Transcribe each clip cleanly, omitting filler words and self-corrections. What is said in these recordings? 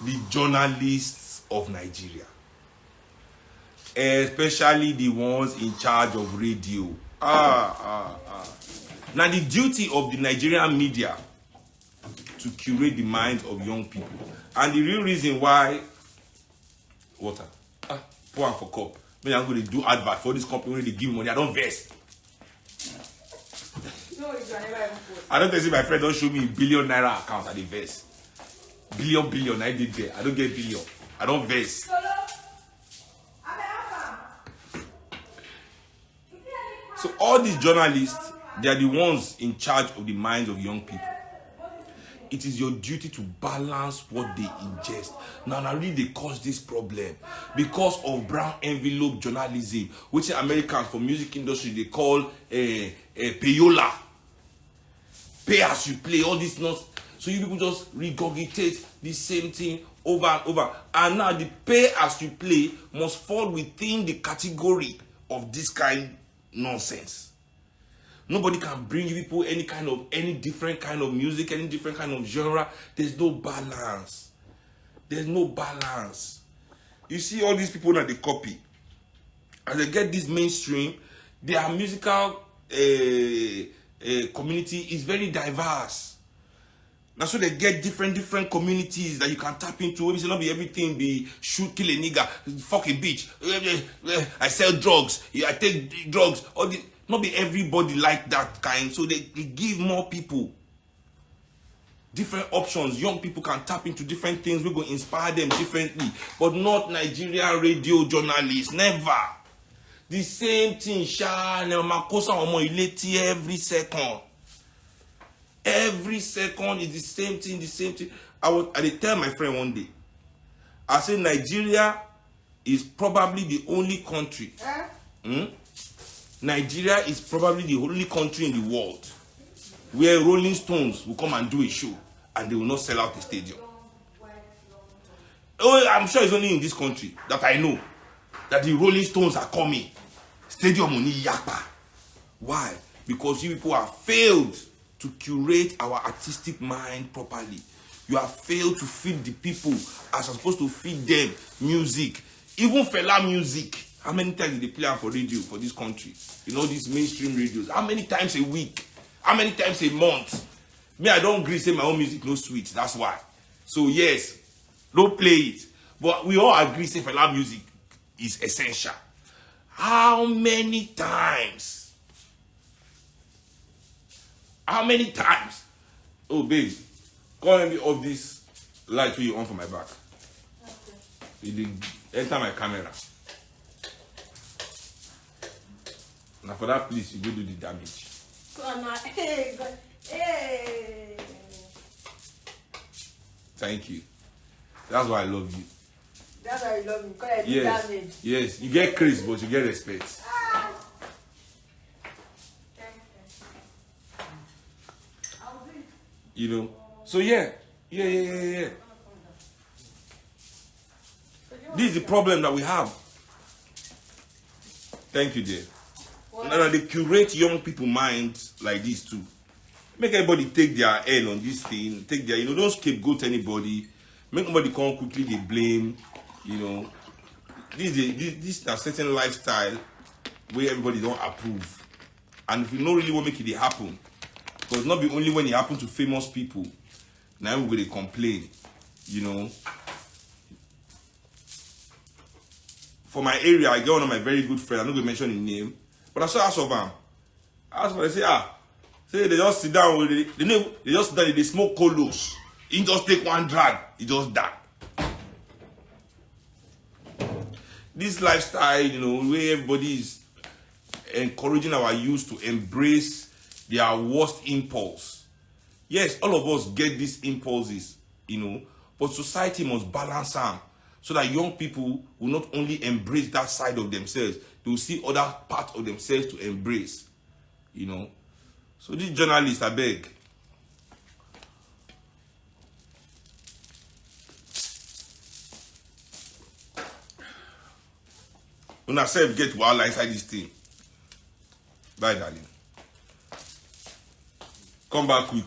the journalists of Nigeria, especially the ones in charge of radio. Now the duty of the Nigerian media to curate the minds of young people, and the real reason why water pour am for cup. Me I'm going to do advert for this company when they give money. I don't vex. No, it's never even I don't think my friend don't show me a billion naira account at the vest. Billion, I did there. I don't get billion. I don't vest. So all these journalists, they are the ones in charge of the minds of young people. It is your duty to balance what they ingest. Now really they cause this problem because of brown envelope journalism, which Americans for music industry they call payola. Pay as you play, all this nonsense. So you people just regurgitate the same thing over and over. And now the pay as you play must fall within the category of this kind nonsense. Nobody can bring you people any different kind of music, any different kind of genre. There's no balance. There's no balance. You see all these people that they copy. As they get this mainstream, their musical community is very diverse. Now so they get different communities that you can tap into. It not be everything be shoot, kill a nigga, fuck a bitch. I sell drugs. I take drugs. All the not be everybody like that kind. So they give more people different options. Young people can tap into different things. We're going to inspire them differently. But not Nigerian radio journalists. Never. The same thing. Every second. Every second is the same thing. I did tell my friend one day. I said Nigeria is probably the only country. Nigeria is probably the only country in the world where Rolling Stones will come and do a show and they will not sell out the stadium. Oh, I'm sure it's only in this country that I know that the Rolling Stones are coming. Stadium only yakpa. Why? Because you people have failed to curate our artistic mind properly. You have failed to feed the people as you're supposed to feed them music. Even fella music. How many times did they play for radio for this country? You know, these mainstream radios. How many times a week? How many times a month? Me, I don't agree say my own music no sweet. That's why. So yes, don't play it. But we all agree say fella music is essential. How many times? How many times? Oh, babe, come let me off this light you on for my back. Okay. Enter my camera. Now for that, please, you go do the damage. Hey. Thank you. That's why I love you. That's why I love you. Because I do damage. Yes, you get crazy, but you get respect. You know. So yeah. This is the problem that we have. Thank you, dear. Now they curate young people's minds like this too. Make everybody take their L on this thing. Take their, don't scapegoat anybody. Make nobody come quickly they blame. This is a certain lifestyle where everybody don't approve. And if you don't really want to make it happen, because not be only when it happens to famous people, now we're going to complain, For my area, I get one of my very good friends. I'm not going to mention his name. But I saw of him. I say, say they just sit down with it. They just sit down, they smoke colos. He just take one drag, he just die. This lifestyle, where everybody is encouraging our youth to embrace their worst impulse. Yes, all of us get these impulses, but society must balance them so that young people will not only embrace that side of themselves, they will see other parts of themselves to embrace, So these journalists, I beg. When I say get wild inside this thing. Bye, darling. Come back quick.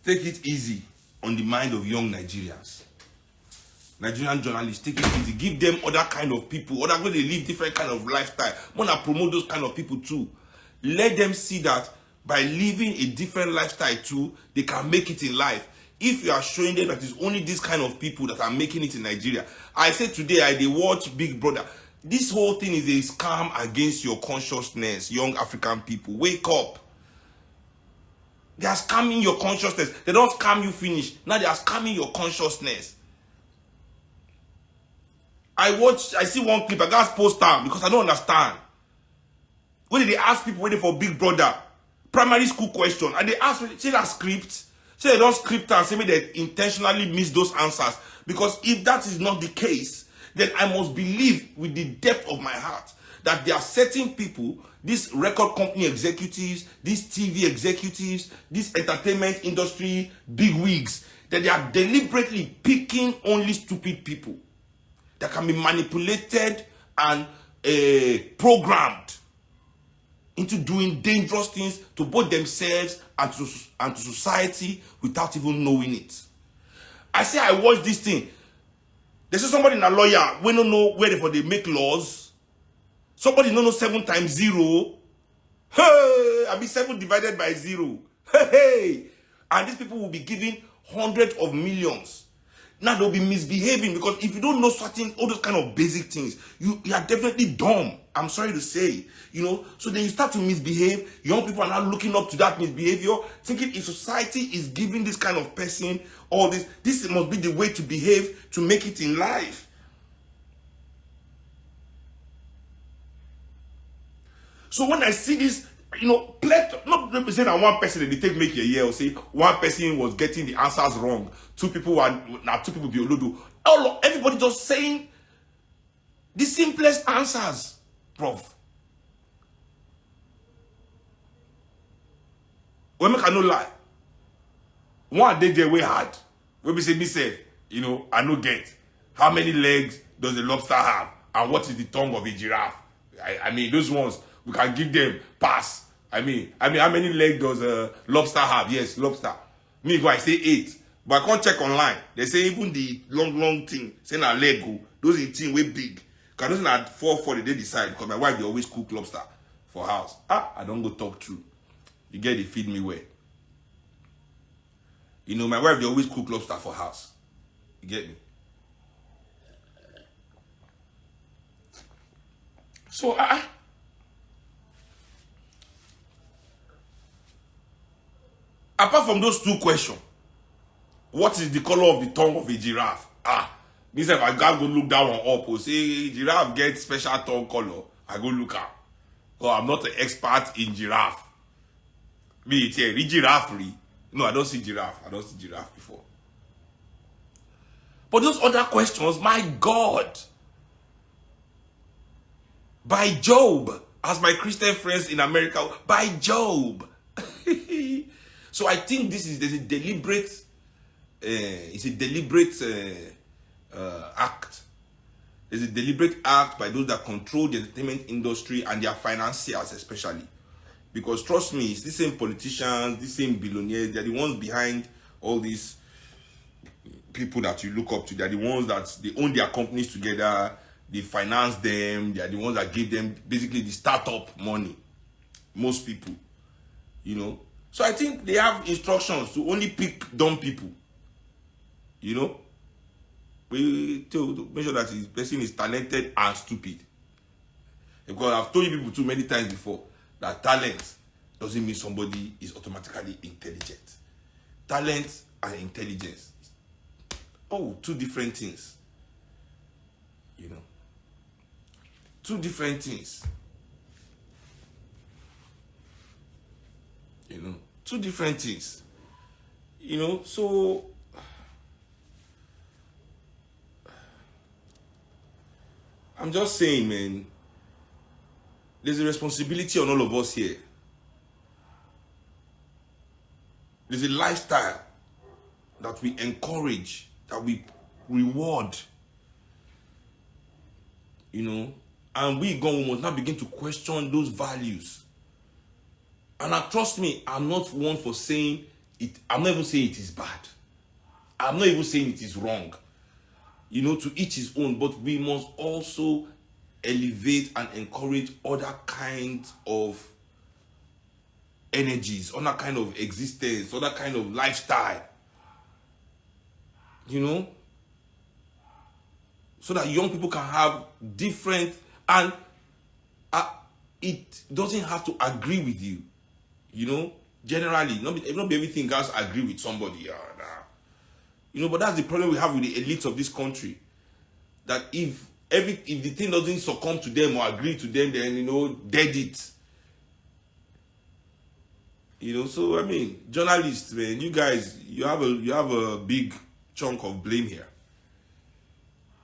Take it easy. on the mind of young Nigerians. Nigerian journalists, take it easy. Give them other kind of people, other way they live different kind of lifestyle. Wanna promote those kind of people too. Let them see that by living a different lifestyle too, they can make it in life. If you are showing them that it's only this kind of people that are making it in Nigeria. I said today, they watch Big Brother. This whole thing is a scam against your consciousness, young African people. Wake up. They are scamming your consciousness. They don't scam you finish. Now they are scamming your consciousness. I see one clip, I got post down because I don't understand. When they ask people waiting for Big Brother, primary school question, and they ask, say that script, say they don't script and say maybe they intentionally miss those answers. Because if that is not the case, then I must believe with the depth of my heart that there are certain people, these record company executives, these TV executives, this entertainment industry bigwigs, that they are deliberately picking only stupid people that can be manipulated and programmed into doing dangerous things to both themselves and to society without even knowing it. I say I watch this thing. They say somebody in a lawyer, we don't know where they make laws. Somebody don't know 7 times 0. Hey, I mean 7 divided by 0. Hey. And these people will be given hundreds of millions. Now they'll be misbehaving because if you don't know all those kind of basic things, you are definitely dumb. I'm sorry to say, So then you start to misbehave. Young people are now looking up to that misbehavior, thinking if society is giving this kind of person all this must be the way to behave to make it in life. So when I see this, not represent that one person they take make a year or say one person was getting the answers wrong. 2 people be olodo. Everybody just saying the simplest answers, prof. When make I no lie. One day they way hard. When we say me say, I no get. How many legs does a lobster have? And what is the tongue of a giraffe? I mean, those ones, we can give them pass. I mean, how many legs does a lobster have? Yes, lobster. Me go, I say 8. But I can't check online. They say even the long thing, say na leg go. Those are thing way big. Because those are 4 they decide. Because my wife, they always cook lobster for house. I don't go talk true. You get it, feed me well. My wife, they always cook lobster for house. You get me? So, apart from those 2 questions, what is the color of the tongue of a giraffe? Means if I gotta go look that one up or say giraffe get special tongue color, I go look at. Because I'm not an expert in giraffe. Me, read giraffe. No, I don't see giraffe. I don't see giraffe before. But those other questions, my God. By Job, as my Christian friends in America, by Job. So I think there's a deliberate, act. There's a deliberate act by those that control the entertainment industry and their financiers especially. Because trust me, it's the same politicians, the same billionaires, they're the ones behind all these people that you look up to. They're the ones that they own their companies together, they finance them, they're the ones that give them basically the startup money. Most people, So I think they have instructions to only pick dumb people. To make sure that the person is talented and stupid. Because I've told you people too many times before that talent doesn't mean somebody is automatically intelligent. Talent and intelligence. 2 different things. 2 different things. 2 different things. So I'm just saying, man, there's a responsibility on all of us here. There's a lifestyle that we encourage, that we reward, and we must now begin to question those values. And trust me, I'm not one for saying it. I'm never saying it is bad. I'm not even saying it is wrong. You know, to each his own, but we must also elevate and encourage other kinds of energies, other kind of existence, other kind of lifestyle. You know, so that young people can have different, and it doesn't have to agree with you. You know, generally, not everything guys agree with somebody. You know, but that's the problem we have with the elites of this country. That if the thing doesn't succumb to them or agree to them, then, you know, dead it. You know, so I mean, journalists, man, you guys, you have a big chunk of blame here.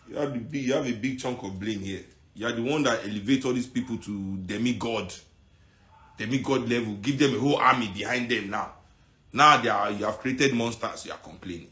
You have a big chunk of blame here. You are the one that elevate all these people to demigod level. Give them a whole army behind them now. Now you have created monsters. You are complaining.